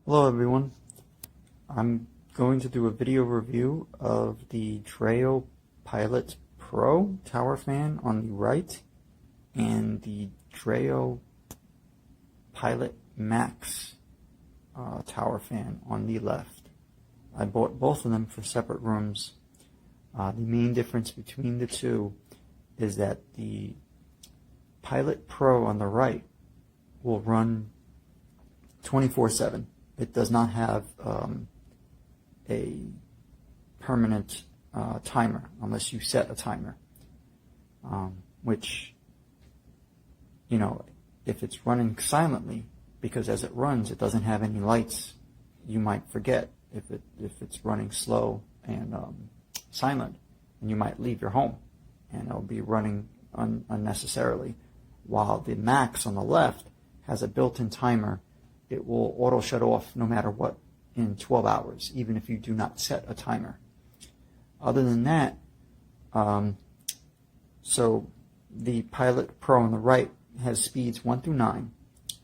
Hello everyone, I'm going to do a video review of the Dreo Pilot Pro tower fan on the right and the Dreo Pilot Max tower fan on the left. I bought both of them for separate rooms. The main difference between the two is that the Pilot Pro on the right will run 24/7. It does not have a permanent timer unless you set a timer, which, you know, if it's running silently, because as it runs it doesn't have any lights, you might forget if it's running slow and silent, and you might leave your home and it'll be running unnecessarily. While the Max on the left has a built-in timer. It will auto shut off no matter what in 12 hours, even if you do not set a timer. Other than that, so the Pilot Pro on the right has speeds 1 through 9,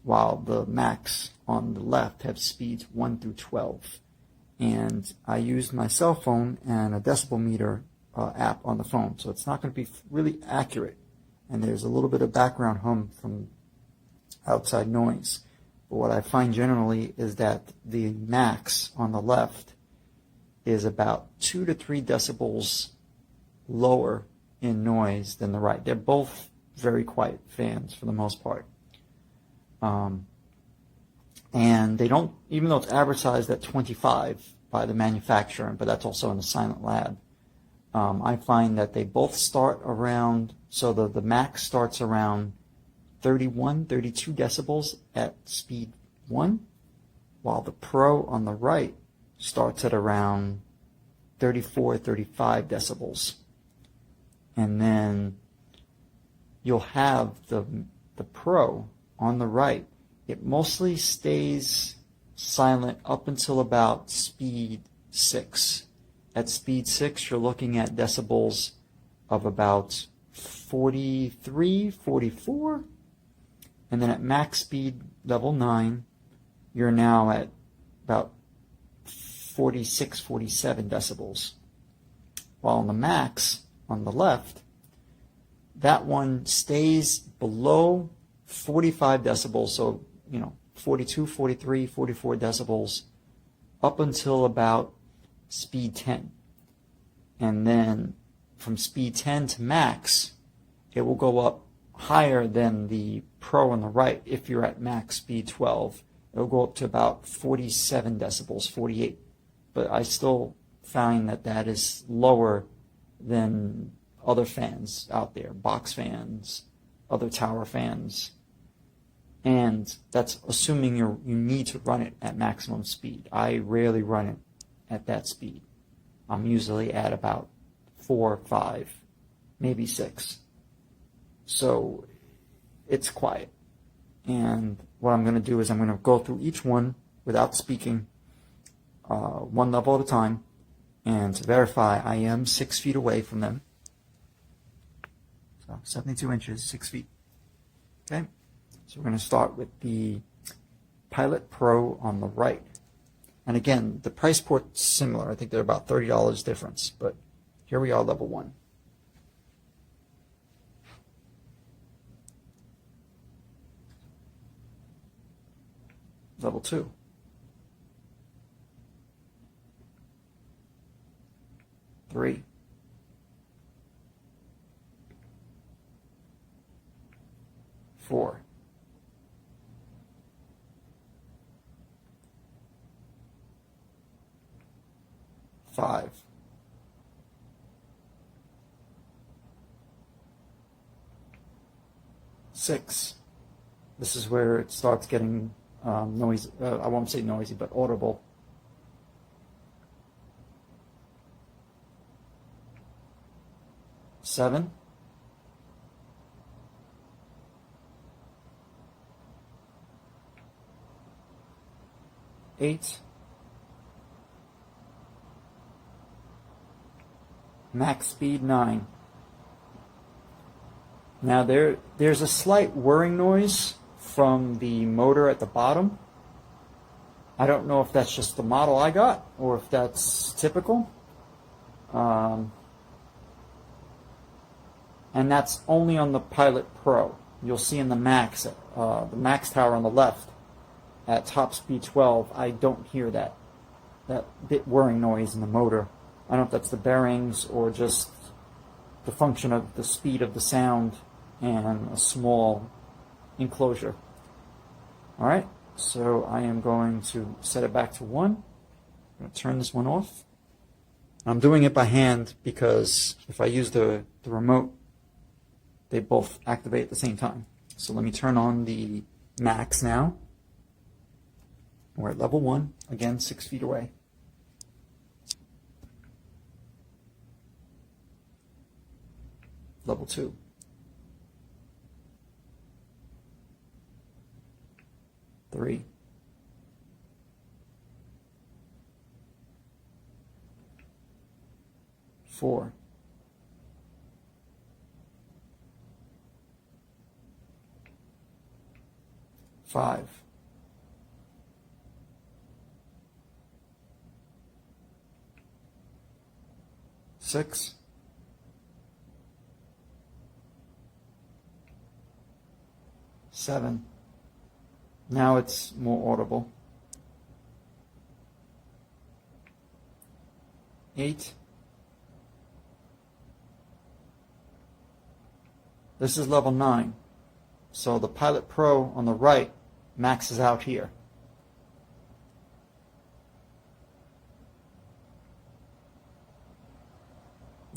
while the Max on the left have speeds 1 through 12. And I used my cell phone and a decibel meter app on the phone, so it's not going to be really accurate. And there's a little bit of background hum from outside noise. But what I find generally is that the Max on the left is about 2 to 3 decibels lower in noise than the right. They're both very quiet fans for the most part. And they don't, even though it's advertised at 25 by the manufacturer, but that's also in the Silent Lab, I find that they both start around, so the Max starts around 31, 32 decibels at speed 1, while the Pro on the right starts at around 34, 35 decibels. And then you'll have the Pro on the right. It mostly stays silent up until about speed 6. At speed 6, you're looking at decibels of about 43, 44. And then at max speed level 9, you're now at about 46, 47 decibels. While on the Max, on the left, that one stays below 45 decibels, so, 42, 43, 44 decibels, up until about speed 10. And then from speed 10 to Max, it will go up higher than the Pro on the right. If you're at max speed 12, it'll go up to about 47 decibels, 48. But I still find that that is lower than other fans out there, box fans, other tower fans. And that's assuming you need to run it at maximum speed. I rarely run it at that speed. I'm usually at about 4, 5, maybe 6. So it's quiet. And what I'm going to do is I'm going to go through each one without speaking, one level at a time, and to verify I am 6 feet away from them. So 72 inches, 6 feet. Okay, so we're going to start with the Pilot Pro on the right. And again, the price point's similar. I think they're about $30 difference, but here we are, level 1. Level 2. Three. 4. 5. 6. This is where it starts getting noisy. I won't say noisy, but audible. 7. 8. Max speed 9. Now there's a slight whirring noise from the motor at the bottom, I don't know if that's just the model I got or if that's typical. And that's only on the Pilot Pro. You'll see in the Max tower on the left, at top speed 12, I don't hear that bit whirring noise in the motor. I don't know if that's the bearings or just the function of the speed of the sound and a small enclosure. Alright, so I am going to set it back to 1. I'm going to turn this one off. I'm doing it by hand because if I use the remote, they both activate at the same time. So let me turn on the Max now. We're at level 1, again 6 feet away. Level 2. Three. 4. 5. 6. 7. Now it's more audible. 8. This is level 9. So the Pilot Pro on the right maxes out here.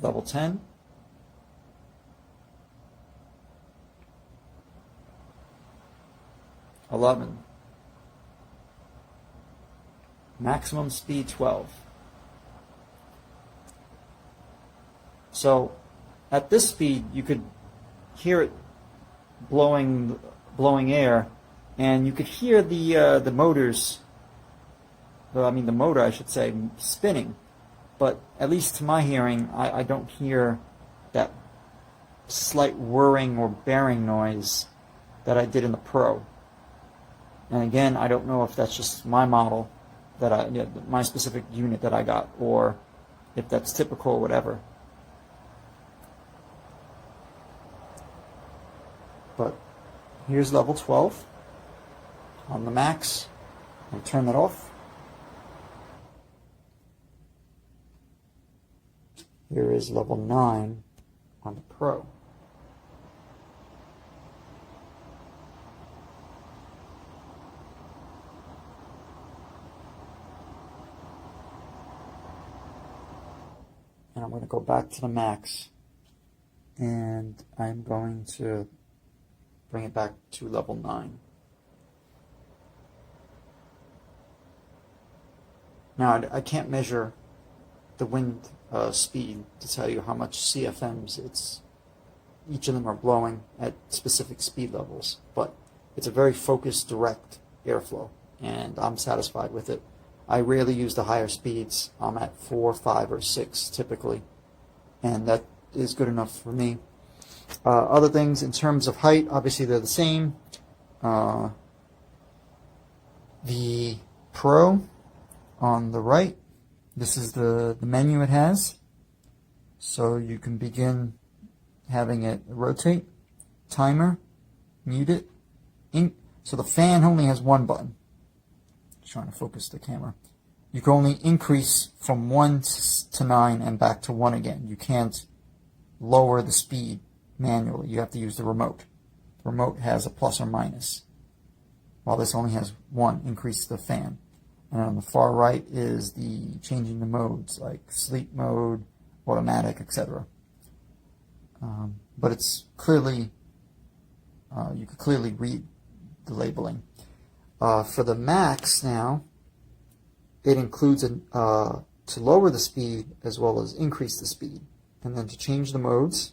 Level 10. 11. Maximum speed 12. So at this speed you could hear it blowing air, and you could hear the motors, the motor I should say, spinning, but at least to my hearing I don't hear that slight whirring or bearing noise that I did in the Pro. And again, I don't know if that's just my model, my specific unit that I got, or if that's typical or whatever. But here's level 12 on the Max. I'll turn that off. Here is level 9 on the Pro. And I'm going to go back to the Max, and I'm going to bring it back to level 9. Now I can't measure the wind speed to tell you how much CFMs each of them are blowing at specific speed levels, but it's a very focused, direct airflow, and I'm satisfied with it. I rarely use the higher speeds. I'm at 4, 5, or 6 typically, and that is good enough for me. Other things in terms of height, obviously they're the same. The Pro on the right, this is the menu it has. So you can begin having it rotate, timer, mute it. So the fan only has one button. Trying to focus the camera. You can only increase from 1 to 9 and back to 1 again. You can't lower the speed manually. You have to use the remote. The remote has a plus or minus, while this only has 1, increase the fan. And on the far right is the changing the modes, like sleep mode, automatic, etc. But it's clearly, you can clearly read the labeling. For the Max now, it includes to lower the speed as well as increase the speed. And then to change the modes,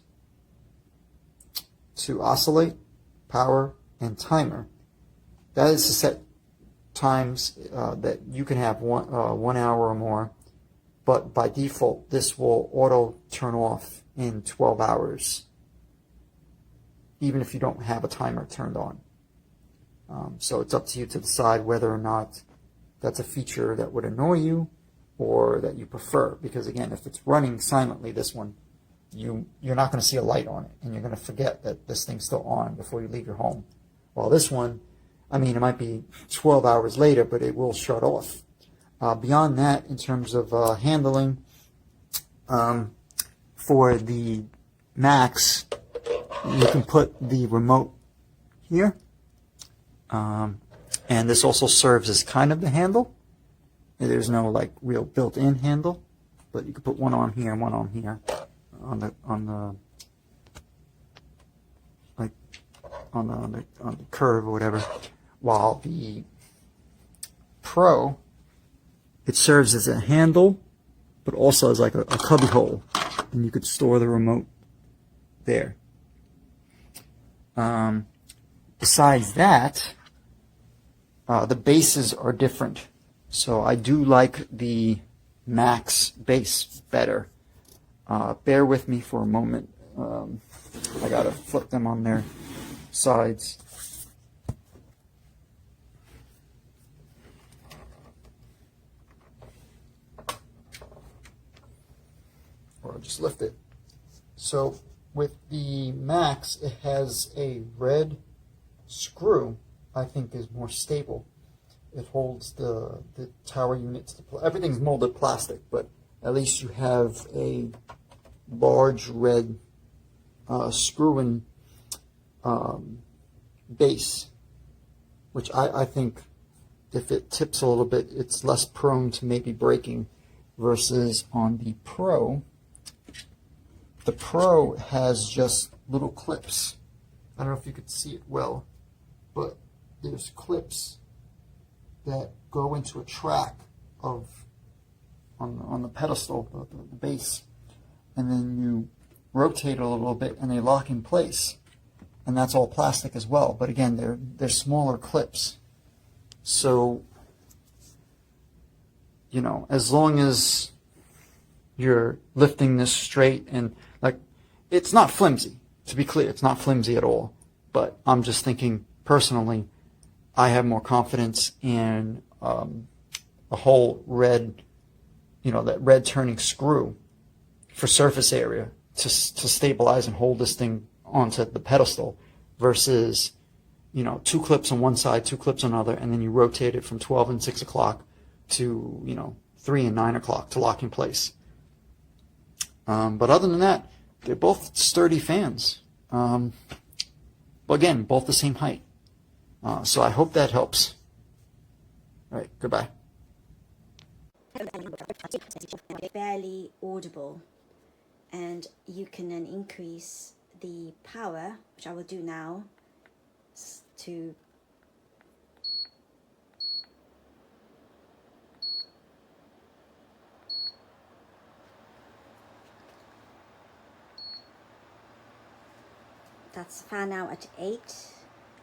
to oscillate, power, and timer. That is to set times that you can have 1 hour or more, but by default this will auto turn off in 12 hours, even if you don't have a timer turned on. So it's up to you to decide whether or not that's a feature that would annoy you or that you prefer. Because again, if it's running silently, this one, you're not going to see a light on it, and you're going to forget that this thing's still on before you leave your home. While this one, I mean, it might be 12 hours later, but it will shut off. Beyond that, in terms of handling, for the Macs, you can put the remote here, and this also serves as kind of the handle. There's no like real built-in handle, but you can put one on here and one on here, on the curve or whatever. While the Pro, it serves as a handle, but also as like a cubby hole, and you could store the remote there. Besides that, the bases are different. So I do like the Mac's base better. Bear with me for a moment. I gotta flip them on their sides. Or I'll just lift it. So with the Macs, it has a red screw, I think is more stable. It holds the tower units to everything's molded plastic, but at least you have a large red screw-in base, which I think if it tips a little bit, it's less prone to maybe breaking, versus on the Pro. The Pro has just little clips. I don't know if you could see it well, but there's clips that go into a track of on the pedestal, the base, and then you rotate it a little bit and they lock in place, and that's all plastic as well. But again, they're smaller clips, so you know, as long as you're lifting this straight and like, it's not flimsy. To be clear, it's not flimsy at all. But I'm just thinking personally, I have more confidence in a whole red, you know, that red turning screw for surface area to stabilize and hold this thing onto the pedestal, versus, you know, 2 clips on one side, 2 clips on another, and then you rotate it from 12 and 6 o'clock to, you know, 3 and 9 o'clock to lock in place. But other than that, they're both sturdy fans. But again, both the same height. So I hope that helps. All right, goodbye. Barely audible, and you can then increase the power, which I will do now, to that's fan now at 8,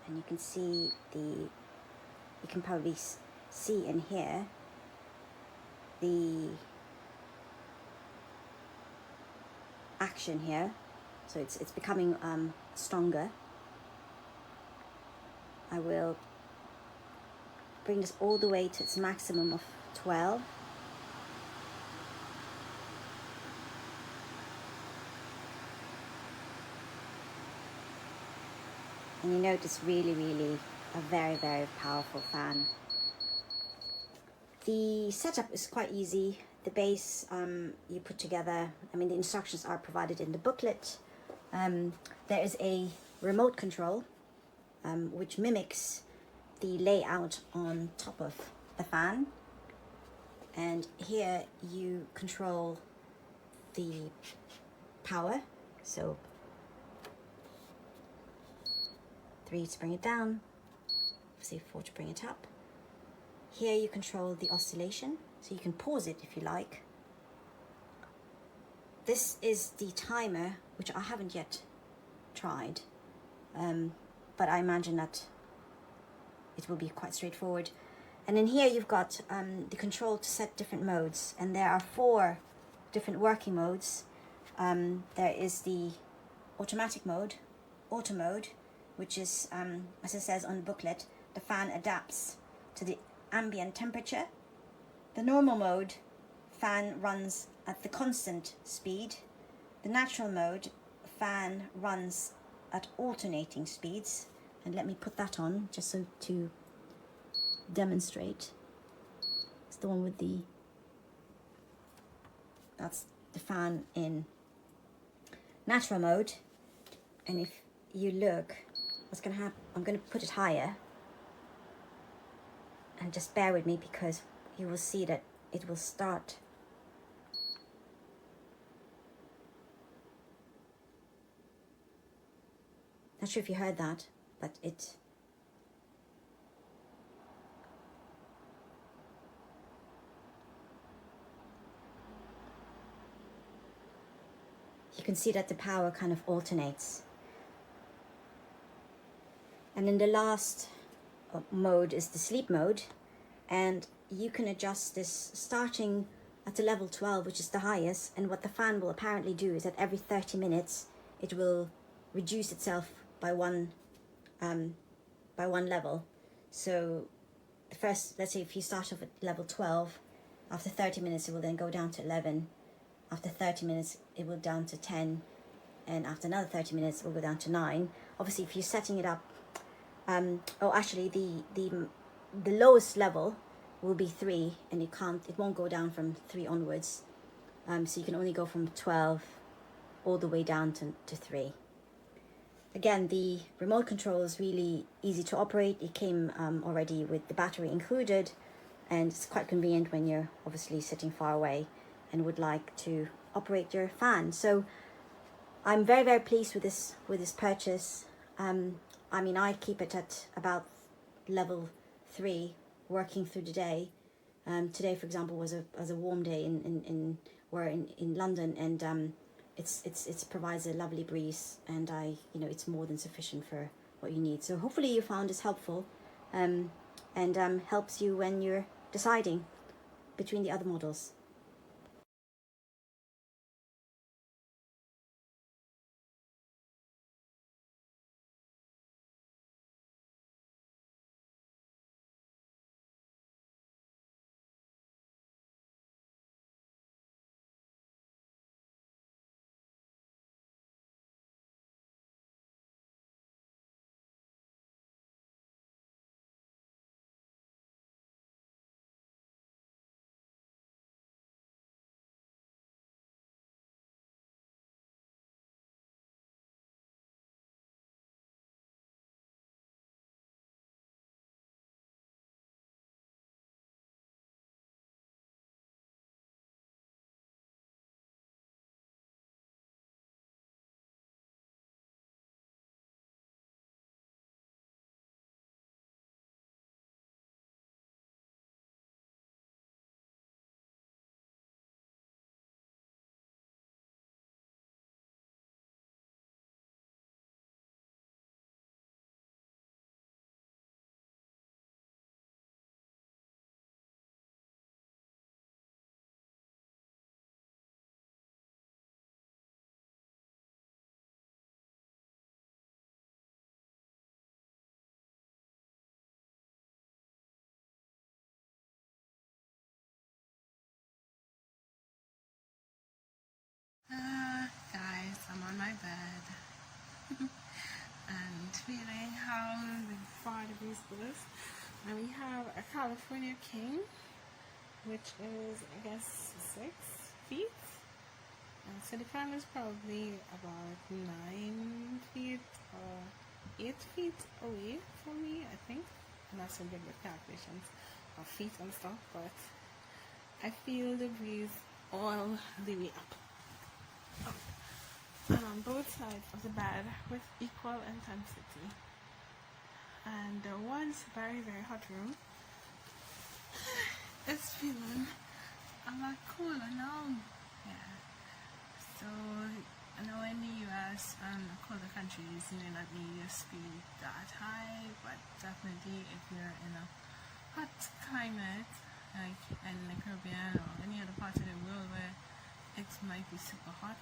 and you can see you can probably see in here the action here, so it's becoming stronger. I will bring this all the way to its maximum of 12. And you know, it's really a very powerful fan. The setup is quite easy. The base you put together, I mean, the instructions are provided in the booklet. There is a remote control which mimics the layout on top of the fan, and here you control the power, so 3 to bring it down, obviously 4 to bring it up. Here you control the oscillation, so you can pause it if you like. This is the timer, which I haven't yet tried, but I imagine that it will be quite straightforward. And in here you've got the control to set different modes, and there are 4 different working modes. There is the automatic mode, auto mode, which is, as it says on the booklet, the fan adapts to the ambient temperature. The normal mode, fan runs at the constant speed. The natural mode, fan runs at alternating speeds. And let me put that on just so to demonstrate. It's the one with the, that's the fan in natural mode. And if you look, what's going to happen, I'm going to put it higher. And just bear with me because you will see that it will start. Not sure if you heard that, but it. You can see that the power kind of alternates. And then the last mode is the sleep mode, and you can adjust this starting at the level 12, which is the highest, and what the fan will apparently do is that every 30 minutes it will reduce itself by one level. So the first, let's say if you start off at level 12, after 30 minutes it will then go down to 11, after 30 minutes it will down to 10, and after another 30 minutes it will go down to 9. Obviously if you're setting it up, actually the lowest level will be 3, and it won't go down from 3 onwards, so you can only go from 12 all the way down to 3. Again, the remote control is really easy to operate. It came already with the battery included, and it's quite convenient when you're obviously sitting far away and would like to operate your fan. So I'm very, very pleased with this purchase. I mean, I keep it at about level 3, working through the day. Today, for example, was a warm day in London, and it provides a lovely breeze, and it's more than sufficient for what you need. So hopefully you found this helpful, and helps you when you're deciding between the other models. Guys, I'm on my bed and feeling how far the breeze goes. And we have a California King, which is, I guess, 6 feet. And so the fan is probably about 9 feet or 8 feet away from me, I think. I'm not so good with calculations of feet and stuff, but I feel the breeze all the way up. And on both sides of the bed with equal intensity. And the once very, very hot room is feeling a lot cooler now. Yeah. So I know in the US and colder countries you may not need your speed that high, but definitely if you're in a hot climate like in the Caribbean or any other part of the world where it might be super hot,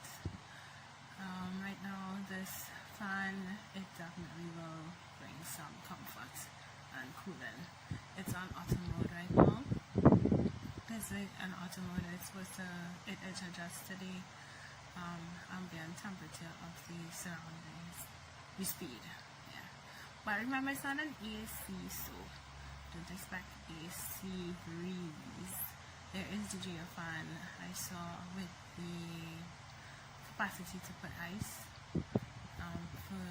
right now this fan, it definitely will bring some comfort and cooling it's on auto mode right now. It's like an auto mode. It's supposed to it adjusts to the ambient temperature of the surroundings, the speed. Yeah, but remember it's not an AC, so don't expect AC breeze. There is the Dreo fan I saw with the capacity to put ice for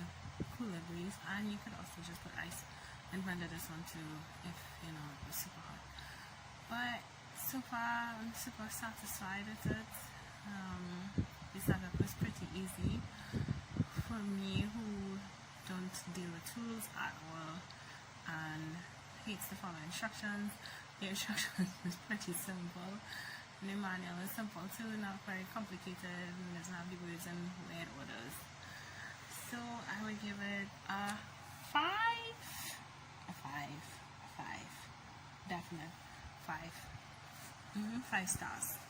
cooler breeze, and you could also just put ice and render this one too if you know it was super hot. But so far I'm super satisfied with it. The setup was pretty easy for me who don't deal with tools at all and hates to follow instructions. The instructions is pretty simple. And the manual is simple too, not very complicated, and doesn't have the words in weird orders. So I would give it a 5. A 5. Definite 5. 5 stars.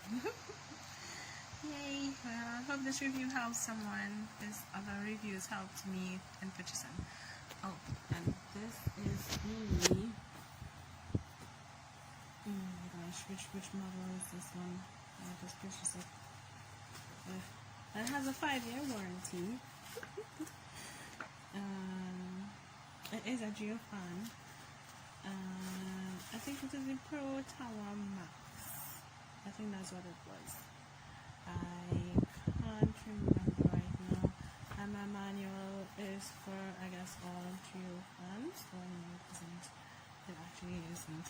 Yay! Well, I hope this review helps someone. This other reviews helped me in purchasing. Oh, and this is the oh my gosh, which model is this one? I just purchased it. It has a 5-year warranty. It is a Dreo fan. I think it is the Pro Tower Max. I think that's what it was. I can't remember right now. And my manual is for, I guess, all Dreo fans. Oh no, it isn't. It actually isn't.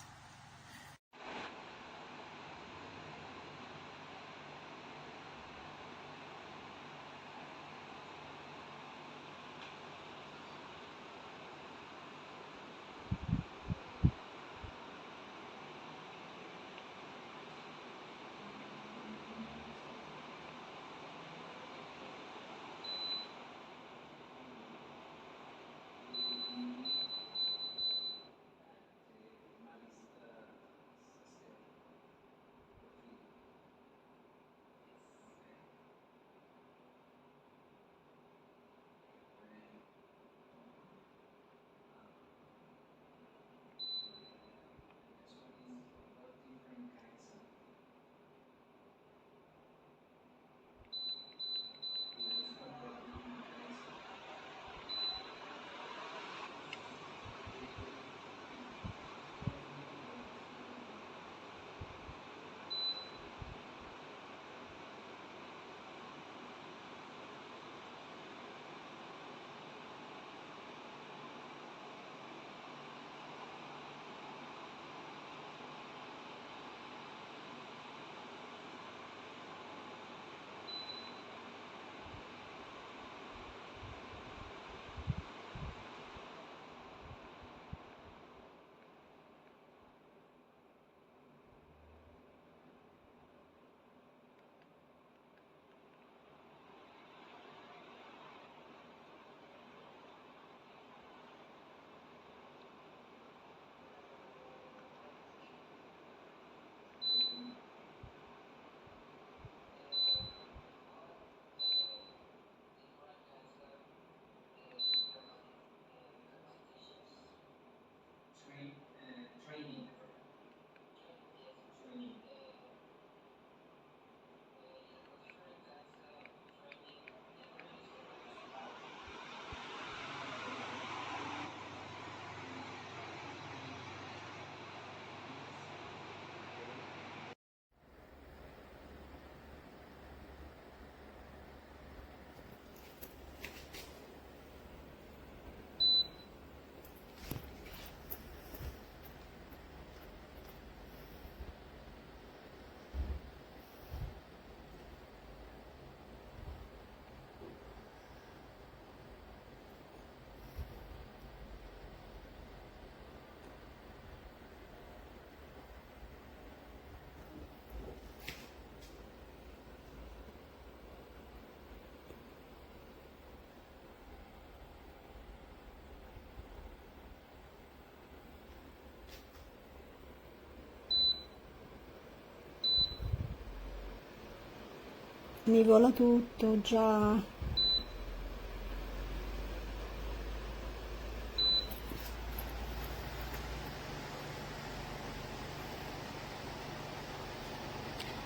Mi vola tutto già.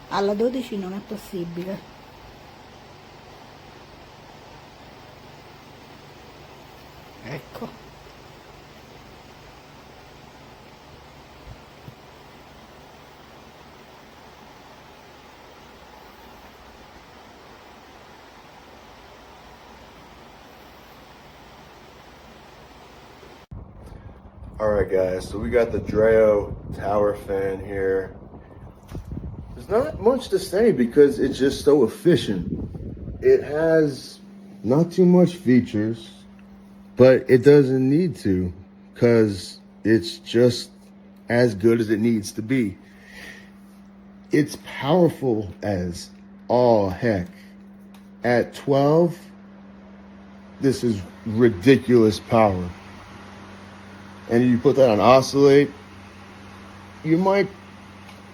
Alla 12 non è possibile. Ecco. Alright guys, so we got the Dreo tower fan here. There's not much to say because it's just so efficient. It has not too much features, but it doesn't need to because it's just as good as it needs to be. It's powerful as all heck. At 12, this is ridiculous power. And if you put that on Oscillate, you might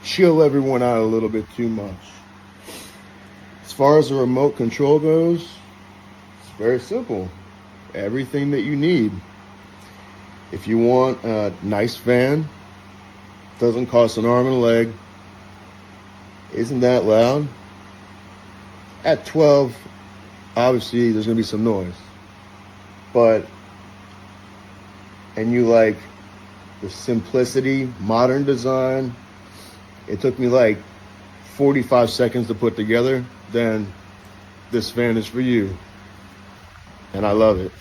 chill everyone out a little bit too much. As far as the remote control goes, it's very simple. Everything that you need. If you want a nice fan, doesn't cost an arm and a leg, isn't that loud? At 12, obviously there's gonna be some noise. And you like the simplicity, modern design, it took me like 45 seconds to put together, then this fan is for you. And I love it.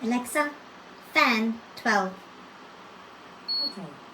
Alexa, fan 12. Forte.